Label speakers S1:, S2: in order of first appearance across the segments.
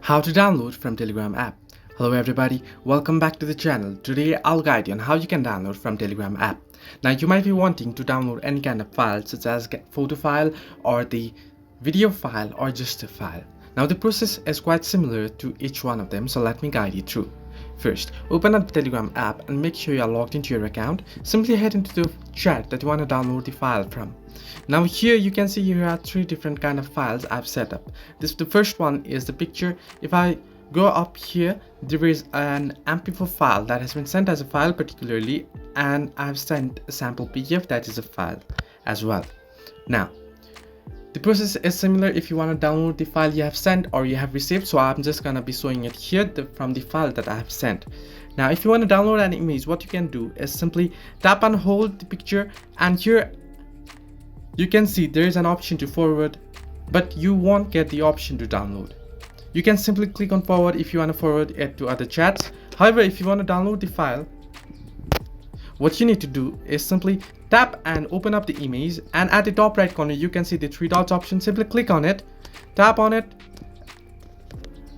S1: How to download from Telegram app. Hello everybody, welcome back to the channel. Today I'll guide you on how you can download from Telegram app. Now you might be wanting to download any kind of file such as photo file or the video file or just a file. Now the process is quite similar to each one of them, so let me guide you through. First, open up the Telegram app and make sure you are logged into your account. Simply head into the chat that you want to download the file from. Now here you can see here are three different kind of files I've set up. The first one is the picture. If I go up here, there is an MP4 file that has been sent as a file particularly, and I've sent a sample PDF that is a file as well. Now the process is similar if you want to download the file you have sent or you have received, so I'm just gonna be showing it here from the file that I have sent. Now if you want to download an image, what you can do is simply tap and hold the picture, and here you can see there is an option to forward, but you won't get the option to download. You can simply click on forward if you want to forward it to other chats. However, if you want to download the file, what you need to do is simply tap and open up the image, and at the top right corner you can see the three dots option. Simply click on it, tap on it,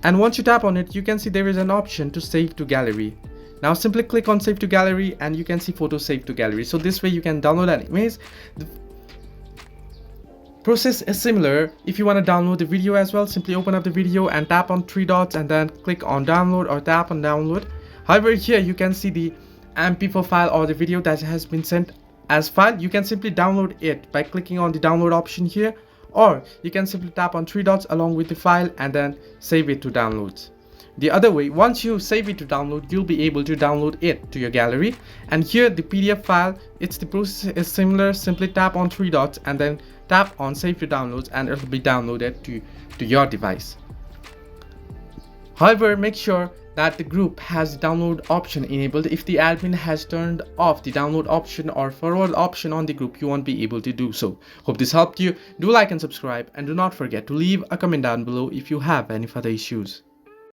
S1: and once you tap on it you can see there is an option to save to gallery. Now simply click on save to gallery and you can see photo save to gallery. So this way you can download an image. The process is similar if you want to download the video as well. Simply open up the video and tap on three dots and then click on download or tap on download. However, here you can see the MP4 file or the video that has been sent as file. You can simply download it by clicking on the download option here, or you can simply tap on three dots along with the file and then save it to downloads. The other way, once you save it to download, you'll be able to download it to your gallery. And here the PDF file, the process is similar. Simply tap on three dots and then tap on save to downloads and it will be downloaded to your device. However, make sure that the group has the download option enabled. If the admin has turned off the download option or forward option on the group, you won't be able to do so. Hope this helped you. Do like and subscribe, and do not forget to leave a comment down below if you have any further issues.